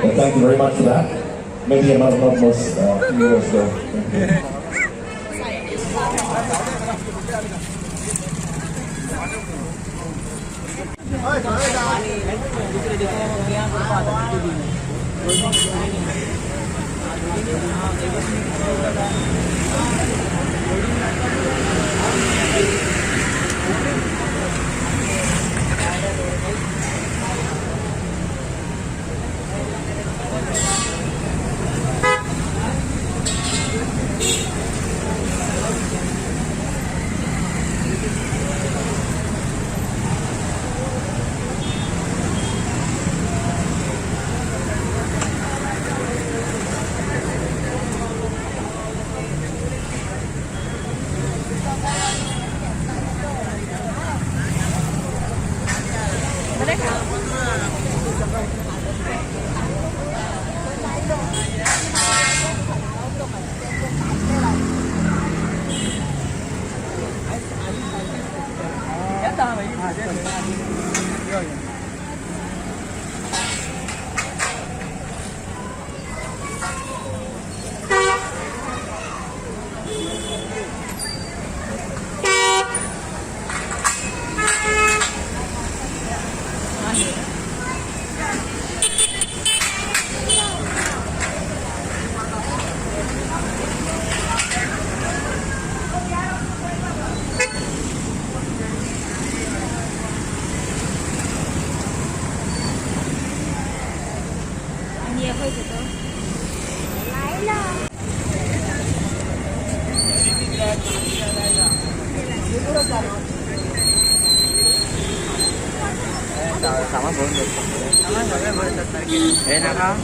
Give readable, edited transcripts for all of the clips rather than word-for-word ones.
Well, thank you very much for that. Maybe I'm not most few years ago. Thank you. Sama boleh. Sama boleh tertarik. Enak kan?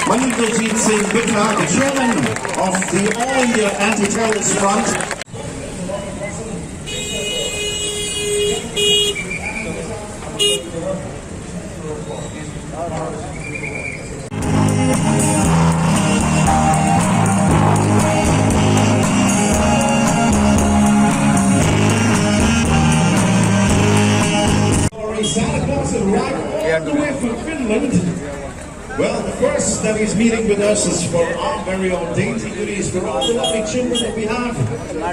Manjit Singh Bikla, the chairman of the All India Anti-Terrorist Front. Santa Claus arrived all the way from Finland. Well, the first that he's meeting with us is for our very own dainty goodies for all the lovely children that we have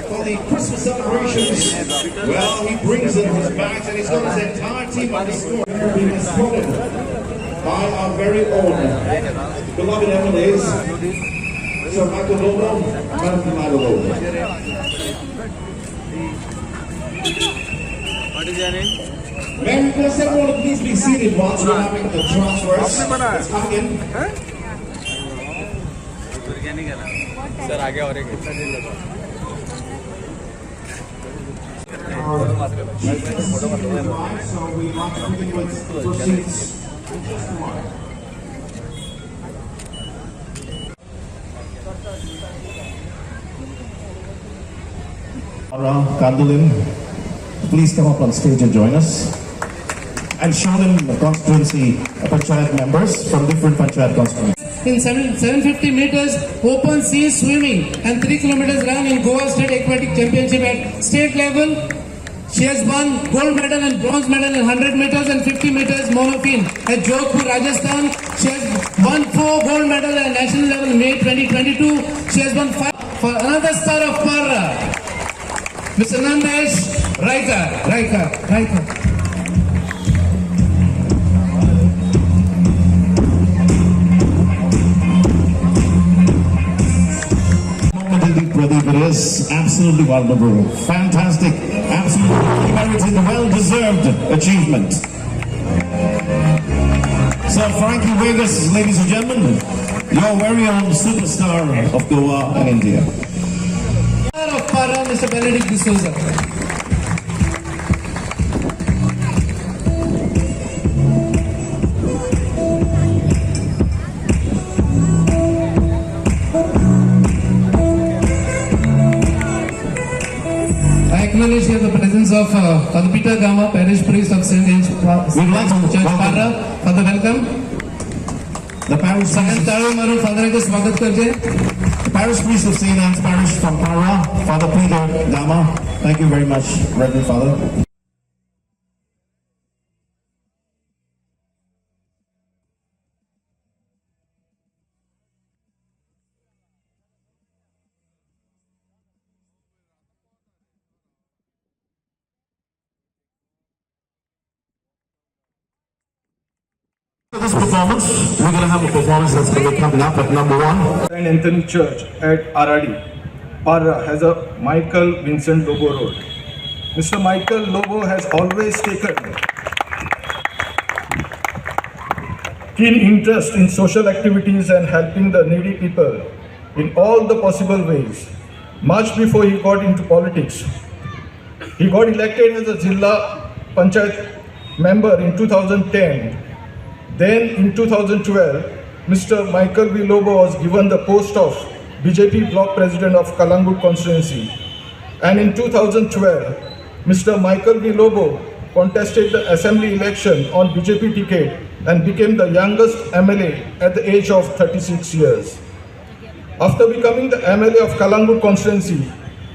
for the Christmas celebrations. Well, he brings in his bags and he's got his entire team on the score. Being escorted by our very own beloved MLAs, Sir Michael Lobo, Madam Michael Lobo. What is your name? May I request everyone to please be seated once we're having the transfers. It's coming in. Sir, आगे और एक So we want to begin with the first seats. Just one. Kandulin, please come up on stage and join us. And Shonin constituency Panchayat members from different Panchayat constituencies. In 750 meters open sea swimming and 3 kilometers run in Goa State Aquatic Championship at state level. She has won gold medal and bronze medal in 100 meters and 50 meters monofin at Jodhpur, Rajasthan. She has won 4 gold medals at national level in May 2022. She has won 5 for another star of Parra, Mr. Nandesh Raikar. Pradeep, it is absolutely wonderful. Fantastic. Absolutely merited, well-deserved achievement. So Frankie Vegas, ladies and gentlemen, your very own superstar of Goa and India. Of Para, Mr. Benedict D'Souza. I acknowledge here the presence of Father Peter Gama, parish priest of St. Ange We'd like to Church welcome Para. Father, welcome. the parish सगळ्यांत priest, टाळी मारून फादरांचे स्वागत करते. the parish priest of St. Anne's Parish from Para, Father Peter Gama. Thank you very much, Reverend Father. For this performance, we're going to have a performance that's going to be coming up at number 1. St. Anthony Church at Aradi, Para has a Michael Vincent Lobo Road. Mr. Michael Lobo has always taken keen interest in social activities and helping the needy people in all the possible ways. Much before he got into politics, he got elected as a Jilla Panchayat member in 2010. Then in 2012, Mr. Michael V. Lobo was given the post of BJP block president of Kalangut constituency. And in 2012, Mr. Michael V. Lobo contested the assembly election on BJP ticket and became the youngest MLA at the age of 36 years. After becoming the MLA of Kalangut constituency,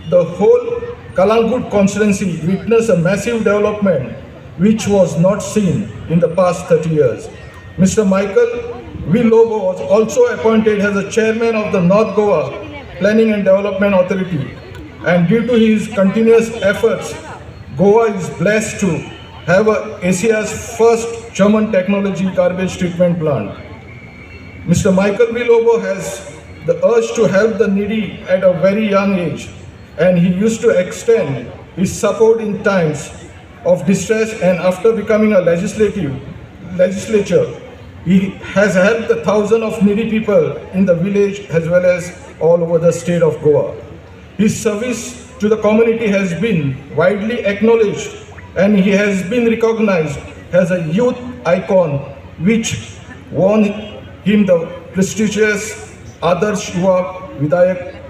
the whole Kalangut constituency witnessed a massive development which was not seen in the past 30 years. Mr. Michael V. Lobo was also appointed as the chairman of the North Goa Planning and Development Authority, and due to his continuous efforts, Goa is blessed to have Asia's first German technology garbage treatment plant. Mr. Michael V. Lobo has the urge to help the needy at a very young age, and he used to extend his support in times of distress, and after becoming a legislature, he has helped the thousands of needy people in the village as well as all over the state of Goa. His service to the community has been widely acknowledged, and he has been recognized as a youth icon, which won him the prestigious Adarsh Yuva Vidayak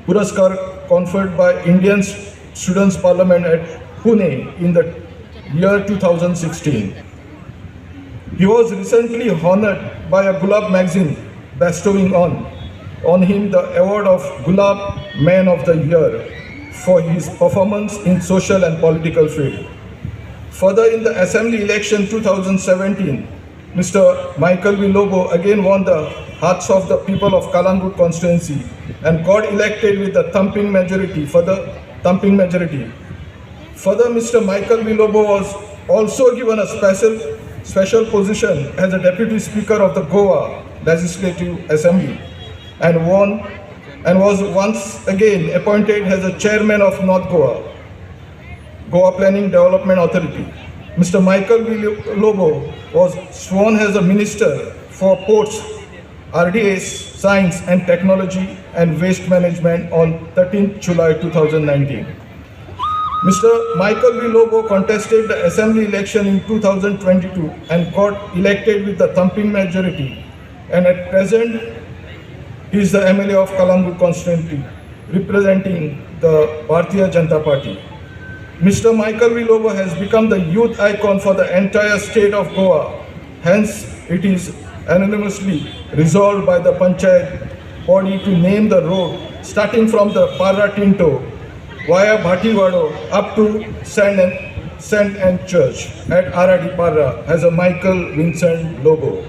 Puraskar conferred by Indian Students' Parliament at Pune in the year 2016. He was recently honored by a Gulab magazine bestowing on him the award of Gulab Man of the Year for his performance in social and political field. Further, in the Assembly election 2017, Mr. Michael V. Lobo again won the hearts of the people of Kalangut constituency and got elected with a thumping majority. Further, Mr. Michael V. Lobo was also given a special position as a Deputy Speaker of the Goa Legislative Assembly and was once again appointed as a Chairman of North Goa Planning Development Authority. Mr. Michael V. Lobo was sworn as a Minister for Ports, RDS, Science and Technology and Waste Management on 13th July 2019. Mr. Michael V. Lobo contested the Assembly election in 2022 and got elected with a thumping majority, and at present he is the MLA of Kalangut constituency representing the Bharatiya Janata Party. Mr. Michael V. Lobo has become the youth icon for the entire state of Goa. Hence, it is unanimously resolved by the Panchayat body to name the road starting from the Para Tinto via Bhatiwado up to St. Anne Church at Aradi Para as a Michael Vincent Lobo.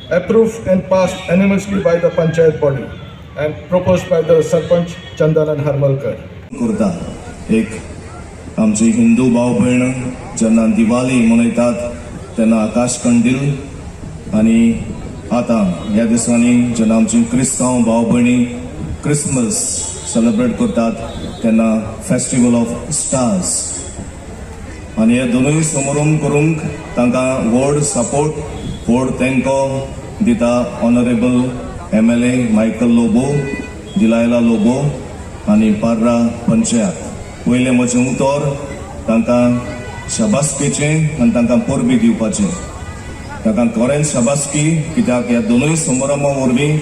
Approved and passed unanimously by the Panchayat body and proposed by the Sarpanch Chandanan Harmalkar. करता एक आमची हिंदू भाव भयण जेन्ना दिवाळी मनयतात तेन्ना आकाश कंदील आनी आतां ह्या दिसांनी जेन्ना आमची क्रिस्तांव भाव भयणी क्रिसमस सेलिब्रेट करतात तेन्ना फेस्टिवल ऑफ स्टार्स आनी हे दोनूय समारंभ करूंक तांकां व्हड सपोर्ट व्हड तेंको दिता ऑनरेबल MLA मायकल लोबो, दिलायला लोबो आनी पार्रा पंचायत. पयलें म्हजें उतर तांकां शाबासकेचें आनी तांकां परबी दिवपाचें. तांकां खरेंच शाबासकी, कित्याक ह्या दोनूय समारंभा वरवीं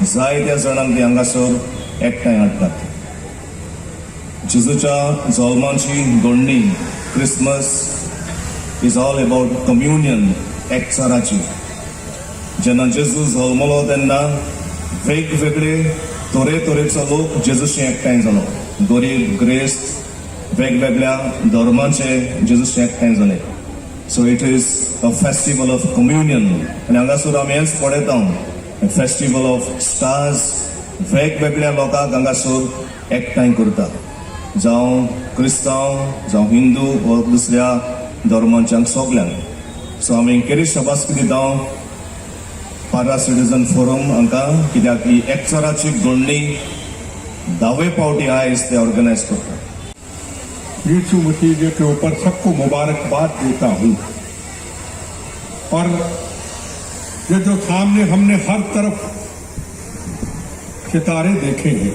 जायत्या जाणांक ती हांगासर एकठांय हाडटात. जेजूच्या जल्माची घडणी Christmas is all about communion, एकचाराची. जेन्ना जेजू जल्मलो तेन्ना वेगवेगळे तरेतरेचो लोक जेजूशी एकठांय जालो. गरीब ग्रेस्त वेगवेगळ्या धर्माचे जेजूशी एकठांय जाले. So it is a festival of communion. आनी हांगासर आमी हेंच पळयता, फेस्टिवल ऑफ स्टार्स. वेगवेगळ्या लोकांक हांगासर एकठांय करता, जावं क्रिस्तांव, जावं हिंदू वा दुसऱ्या धर्मांच्यांक सगल्यांक. सो आमी केरी शाबासकी दिता पार्रा सिटीजन फोरम हांकां, कित्याक ही एकचाराची घडणी 10वें फावटी आयज ते ऑर्गनायज करता. यीशु मसीह के ऊपर सबको मुबारकबाद देता हूँ. और ये जो सामने हमने हर तरफ सितारे देखे हैं,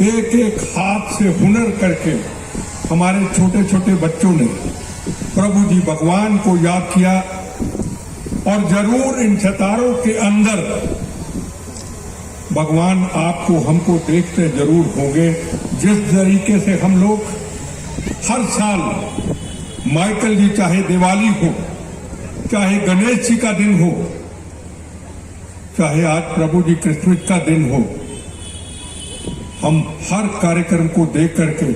एक एक हाथ से हुनर करके हमारे छोटे छोटे बच्चों ने प्रभु जी भगवान को याद किया. और जरूर इन सितारों के अंदर भगवान आपको हमको देखते जरूर होंगे. जिस तरीके से हम लोग हर साल माइकल जी, चाहे दिवाली हो, चाहे गणेश जी का दिन हो, चाहे आज प्रभु जी क्रिसमस का दिन हो, हम हर कार्यक्रम को देख करके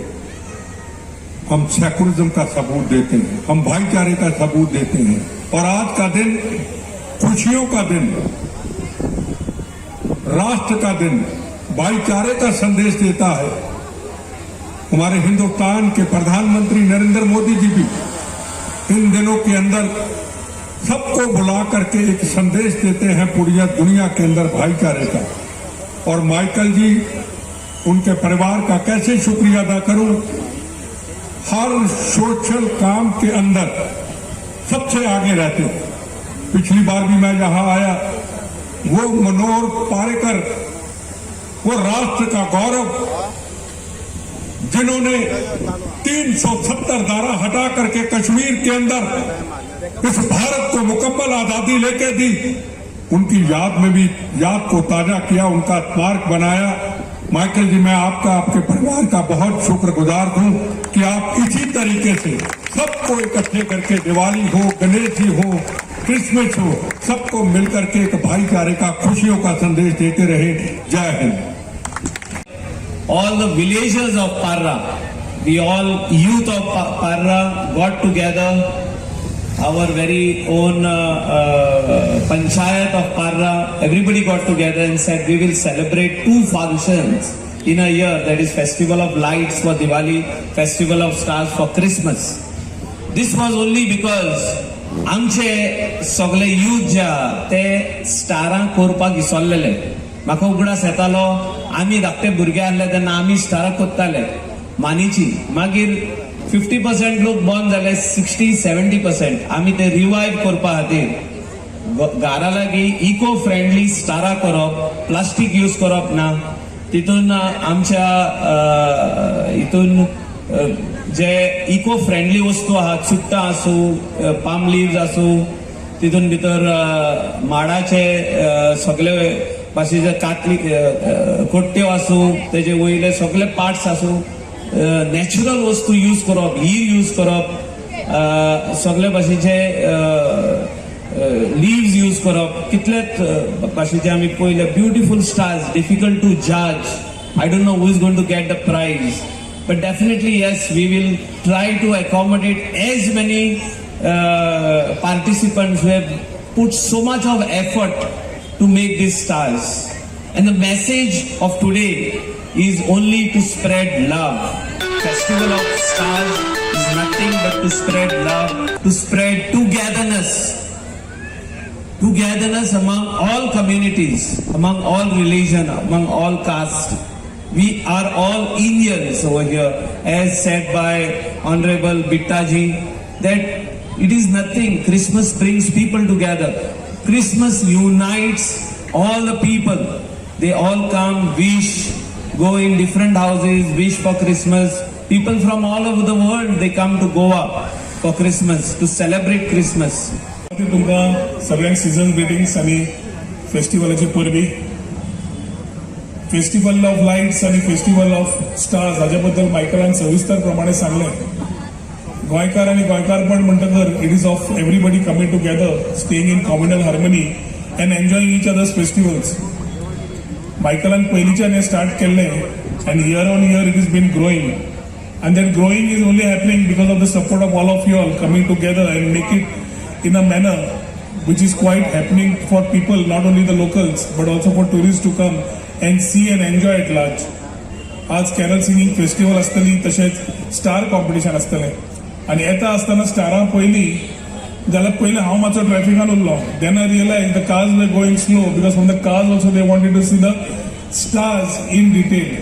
हम सेकुलरिज्म का सबूत देते हैं, हम भाईचारे का सबूत देते हैं. और आज का दिन खुशियों का दिन, राष्ट्र का दिन, भाईचारे का संदेश देता है. हमारे हिंदुस्तान के प्रधानमंत्री नरेंद्र मोदी जी भी इन दिनों के अंदर सबको बुला करके एक संदेश देते हैं पूरी दुनिया के अंदर भाईचारे का. और माइकल जी, उनके परिवार का कैसे शुक्रिया अदा करूं. हर सोशल काम के अंदर सबसे आगे रहते. पिछली बार भी मैं यहां आया, वो मनोहर पारेकर, वो राष्ट्र का गौरव, जिन्होंने 370 धारा हटा करके कश्मीर के अंदर इस भारत को मुकम्मल आजादी लेके दी, उनकी याद में भी याद को ताजा किया, उनका स्मारक बनाया. माइकल जी, मैं आपका, आपके परिवार का बहुत शुक्रगुजार हूं कि आप इसी तरीके से सबको इकट्ठे करके दिवाली हो, गणेश जी हो, क्रिसमस हो, सबको मिलकर के एक भाईचारे का, खुशियों का संदेश देते रहे. जय Hind. All the villagers of Parra, we all youth of Parra got together. Our very own Panchayat of Parra, everybody got together and said we will celebrate 2 functions in a year, that is Festival of Lights for Diwali, Festival of Stars for Christmas. This was only because आमचे सगळे youth जे ते स्टारां करपाक विसरलेले. म्हाका उगडास येतालो, आमी धाकटे भुरगे आसले तेन्ना आमी स्टारां कोत्ताले मानीची. मागीर 50% लोक बंद जाले, 60-70% आमी ते रिवायव करपा खातीर घरा लागीं इको फ्रेंडली स्टारां करप, प्लास्टीक यूज करप ना. तितून आमच्या हितून जे इको फ्रेंडली वस्तू आहात, चुट्टां आसूं, पाम लिव्स आसूं, तितून भितर माडाचे सगळे भाशेचे कातली कोट्ट्यो आसूं, तेजे वयले सगळे पार्ट्स आसूं, नॅचरल वस्तू यूज करप, हीर यूज करप, सगळे भाशेचे लिव्स यूज करप. कितलेच भाशेचे आमी पळयले. ब्युटिफूल स्टार्स, डिफिकल्ट टू जज. I don't know who is going to get the prize, but definitely yes, we will try to accommodate as many participants who have put so much of effort to make these stars. And the message of today is only to spread love. Festival of Stars is nothing but to spread love, to spread togetherness. togetherness among all communities, among all religion, among all caste. We are all Indians over here, as said by Honorable Bittaji, that it is nothing. Christmas brings people together. Christmas unites all the people. They all come, wish, go in different houses, wish for Christmas. People from all over the world, they come to Goa for Christmas, to celebrate Christmas. तुमकां सगळ्यांक season greetings आणि फेस्टिवलाची परबी. Festival of lights आणि festival of stars हाच्या बद्दल मायकलान सविस्तर प्रमाणे सांगले. गोंयकार आणि गोंयकारपण म्हणटकर it is of everybody coming together, staying in communal harmony and enjoying each others festivals. मायकलान पयलींच्यान हें स्टार्ट केल्लें and year on year it is been growing. And that growing is only happening because of the support of all of you all coming together and make it in a manner which is quite happening for people, not only the locals but also for tourists to come and see and enjoy at large. आज Carol singing festival आसतली, तशेंच star competition आसतलें. आनी येता आसतना स्टारां पयलीं जाल्यार पयलीं हांव मातसो ट्रॅफिकान उरलो. Then I realise the cars were going slow because from the cars also they wanted to see the stars in detail.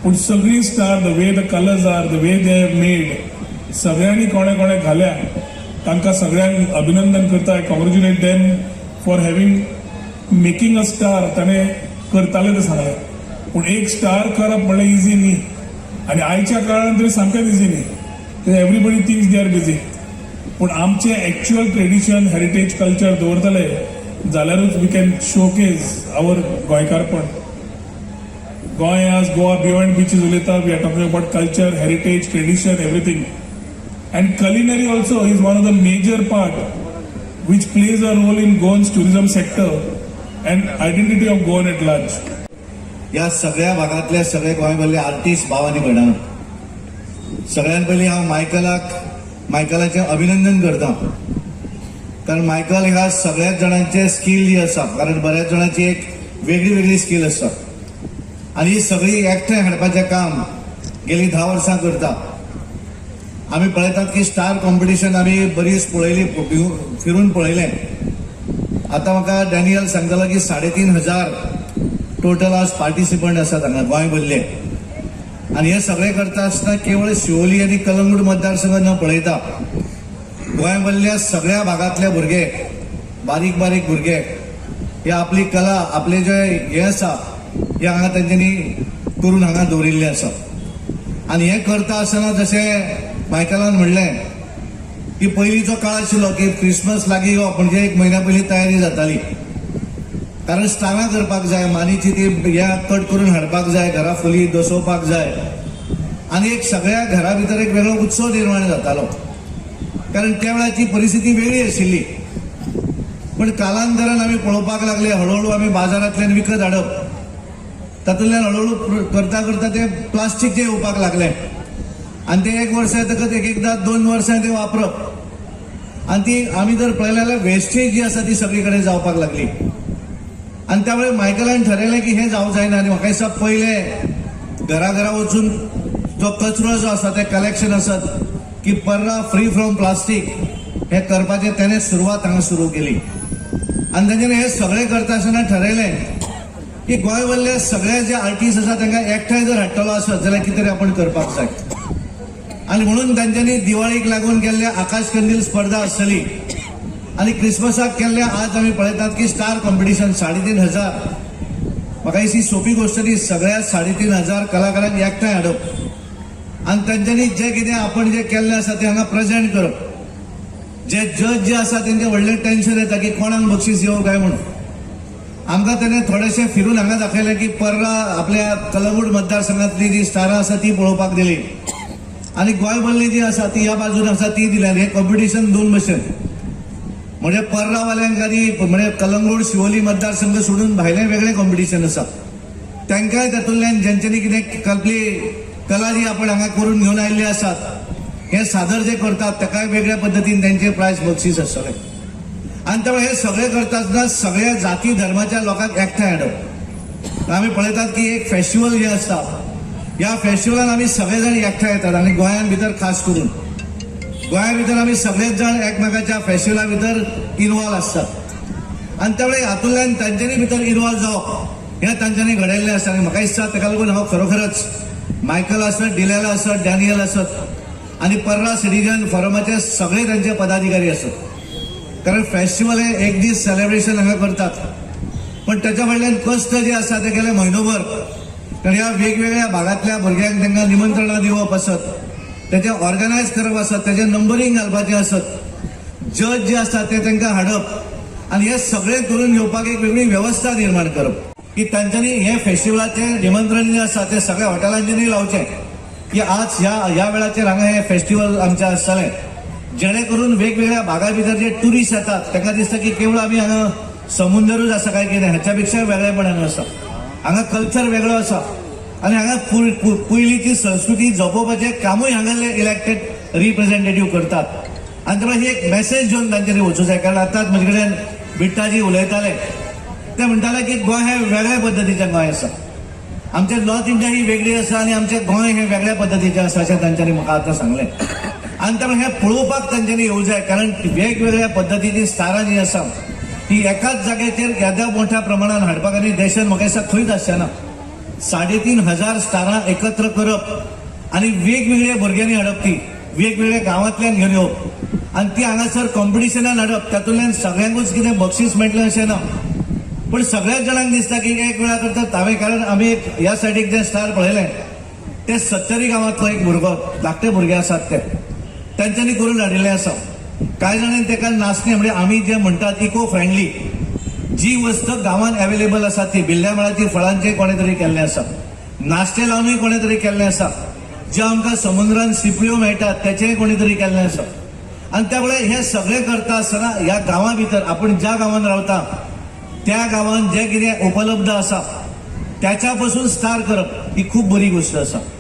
पूण सगळी star, the way the colours are, the way they have made, सगळ्यांनी कोणे कोणे घाल्या तांकां सगळ्यांक अभिनंदन करता. I congratulate them for having making a star. ताणें करताले तें सांगलें. पूण एक स्टार करप म्हणल्यार इजी न्ही, आनी आयच्या काळान तरी सामकेंच इजी न्ही. Everybody thinks they are busy. पूण आमचें एक्च्युअल ट्रेडिशन, हेरिटेज, कल्चर दवरतले जाल्यारूच वी कॅन शोकेस आवर गोंयकारपण. Goa as Goa beyond beaches uleta, we are talking about culture, heritage, tradition, everything. And culinary also is one of the major part which plays a role in Goan's tourism sector and identity of Goan at large. ह्या सगळ्या भागातले सगळे गोंयभरले artist भाव आनी भयणां, सगळ्यात पयलीं हांव मायकलाचें अभिनंदन करता. कारण मायकल ह्या सगळ्याच जाणांचे स्कील जी आसा, कारण बऱ्याच जाणांची एक वेगळी वेगळी स्कील आसता आणि ही सगळी एकठांय हाडपाचें काम गेली 10 वर्सां करता. आमी पळयतात की स्टार कॉम्पिटिशन आमी बरीच पळयली, फिरून पळयलें. आतां म्हाका डॅनियल सांगतालो की 3,500 टोटल आज पार्टिसिपंट आसात हांगा गोंयभरले. आनी हे सगळे करता आसतना केवळ शिवोली आनी कलंगूट मतदारसंघ न पळयता, गोंयभरल्या सगळ्या भागातले भुरगे, बारीक बारीक भुरगे, हे आपली कला, आपले जे हे आसा हे हांगा तेंच्यांनी करून हांगा दवरिल्लें आसा. आनी हें करता आसतना जशें मायकलान म्हणलें की पयलींचो काळ आशिल्लो की क्रिसमस लागीं येवप म्हणजे 1 म्हयन्या पयलीं तयारी जाताली. कारण स्टारां करपाक जाय, मानीची ती ह्या कट करून हाडपाक जाय, घरा फुली दसोवपाक जाय, आनी एक सगळ्या घरा भितर एक वेगळो उत्सव निर्माण जातालो. कारण त्या वेळाची परिस्थिती वेगळी आशिल्ली. पण कालांतरान आमी पळोवपाक लागले, हळूहळू आमी बाजारांतल्यान विकत हाडप, तातूंतल्यान हळूहळू करता करता ते प्लास्टीकचे येवपाक लागले. आनी ते 1 वर्स येतकच एकदां 2 वर्सां ते वापरप, आनी ती आमी जर पळयलें जाल्यार वेस्टेज जी आसा ती सगळी कडेन जावपाक लागली. आनी त्या वेळार मायकलान ठरयलें की हें जावं जायना. आनी म्हाका दिसता पयलें घरा वचून जो कचरो जो आसा तें कलेक्शन आसत की पर्रा फ्री फ्रॉम प्लास्टीक हें करपाचें तेणें सुरवात हांगा सुरू केली. आनी तेंच्यानी हें सगळें करता आसतना ठरयलें की गोंयभरले सगळे जे आर्टिस्ट आसा तांकां एकठांय जर हाडटलो आसत जाल्यार कितें तरी आपण करपाक जाय. आनी म्हणून तांच्यांनी दिवाळीक लागून केल्ले आकाश कंदील स्पर्धा आसतली, आनी क्रिसमसाक केल्ले आज आमी पळयतात की स्टार कॉम्पिटिशन 3,500. म्हाका दिसता सोपी गोश्ट ती सगळ्या 3,500 कलाकारांक एकठांय हाडप आनी तांच्यांनी जे कितें आपण जे केल्लें आसा तें हांगा प्रेजेंट करप. जे जज जे आसा तेंचें व्हडलें टेन्शन येता की कोणाक बक्षीस येवं काय म्हणून. आमकां तेणें थोडेशें फिरून हांगा दाखयलें की पर्रा आपल्या कलंगूट मतदारसंघांतली जी स्टारां आसा ती पळोवपाक दिली, आनी गोंयभरली जी आसा ती ह्या बाजून आसा ती दिल्यार. हें कॉम्पिटिशन 2 भशेन, म्हणजे पर्रावाल्यांक आनी म्हणजे कलंगूट शिवोली मतदारसंघ सोडून भायलें वेगळें कॉम्पिटिशन आसा. तांकांय तातूंतल्यान जेंच्यांनी कितें आपली कला जी आपण हांगा करून घेवन आयिल्ली आसात हे सादर जे करतात ताकाय वेगळ्या पद्दतीन तेंचें प्रायज बक्षीस आसतलें. आनी त्यामुळे हे सगळें करता आसतना सगळ्या जाती धर्माच्या लोकांक एकठांय हाडप. आमी पळयतात की एक फेस्टिवल जे आसता, ह्या फेस्टिवलान आमी सगळे जाण एकठांय येतात. आनी गोंयान भितर खास करून गोंया भितर आमी सगळेच जाण एकमेकाच्या फेस्टिवला भितर इन्वॉल्व आसतात. आनी त्या वेळी हातूंतल्यान तांच्यांनी भितर इन्वॉल्व जावप हें तांच्यांनी घडयल्लें आसा आनी म्हाका दिसता ताका लागून हांव खरोखरच मायकल आसत, डिलेला आसत, डॅनियल आसत आनी पर्रा सिटीजन फोरमाचे सगळे तांचे पदाधिकारी आसत, कारण फेस्टिवल हे एक दीस सेलिब्रेशन हांगा करतात पण त्याच्या फाटल्यान कश्ट जे आसा ते गेले म्हयनोभर, कारण ह्या वेगवेगळ्या भागांतल्या भुरग्यांक तांकां निमंत्रणां दिवप आसत, तेचे ऑर्गनायज करप आसत, तेचे नंबरींग घालपाचें आसत, जज जे आसा ते तांकां हाडप आनी हे सगळें करून घेवपाक एक वेगळी व्यवस्था निर्माण करप की तांच्यांनी हे फेस्टिवलाचे निमंत्रण जे आसा ते सगळ्या हॉटेलांच्यांनी लावचें की आज ह्या वेळाचेर हांगा हे फेस्टिवल आमचें आसतलें, जेणे करून वेगवेगळ्या भागा भितर जे टुरिस्ट येतात तांकां दिसता की केवळ आमी हांगा समुद्रूच आसा काय कितें, हाच्या पेक्षा वेगळेपण हांगा आसा, हांगा कल्चर वेगळो आसा आनी हांगा पयलींची संस्कृती जपोवपाचें कामूय हांगाले इलेक्टेड रिप्रेझेंटेटिव्ह करतात आनी त्यामुळे ही एक मेसेज घेवन तांच्यांनी वचूं जाय. कारण आतांच म्हजे कडेन बिट्टाजी उलयताले ते म्हणटाले की गोंय हें वेगळ्या पद्दतीचें गोंय आसा, आमचें नॉर्थ इंडिया ही वेगळी आसा आनी आमचें गोंय हें वेगळ्या पद्दतीचें आसा अशें तांच्यांनी म्हाका आतां सांगलें आनी त्यामुळे हें पळोवपाक तांच्यांनी येवं जाय, कारण वेगवेगळ्या पद्दतीची स्टारां जीं आसा ती एकाच जाग्याचेर येद्या मोठ्या प्रमाणात हाडपाक आनी देशान म्हाका दिसता खंयच आसचें ना. 3,500 स्टारां एकत्र करप आनी वेगवेगळ्या भुरग्यांनी हाडप, ती वेगवेगळ्या गांवांतल्यान घेवन येवप आनी ती हांगासर कॉम्पिटिशनान हाडप, तातूंतल्यान सगळ्यांकूच कितें बक्षीस मेळटलें अशें ना, पण सगळ्याच जाणांक दिसता की एक वेळा करतात हांवें, कारण आमी एक ह्या सायडीक जे स्टार पळयले ते 70 गांवांतलो एक भुरगो, धाकटे भुरगे आसात ते तांच्यांनी करून हाडिल्ले आसा. कांय जाणांनी ताका नाचणें म्हणजे आमी जे म्हणटात इको फ्रेंडली जी वस्त गांवांत अवेलेबल आसा ती बिल्ल्या माळाची फळांचें कोणें तरी केल्लें आसा, नाश्ते लावनूय कोणें तरी केल्लें आसा, जे आमकां समुद्रान सिपऱ्यो मेळटात तेचेंय कोणी तरी केल्लें आसा आनी त्या वेळार हें सगळें करता आसतना ह्या गांवां भितर आपण ज्या गांवांत रावता त्या गांवांत जें कितें उपलब्ध आसा त्याच्या पासून स्टार करप ही खूब बरी गोष्ट आसा.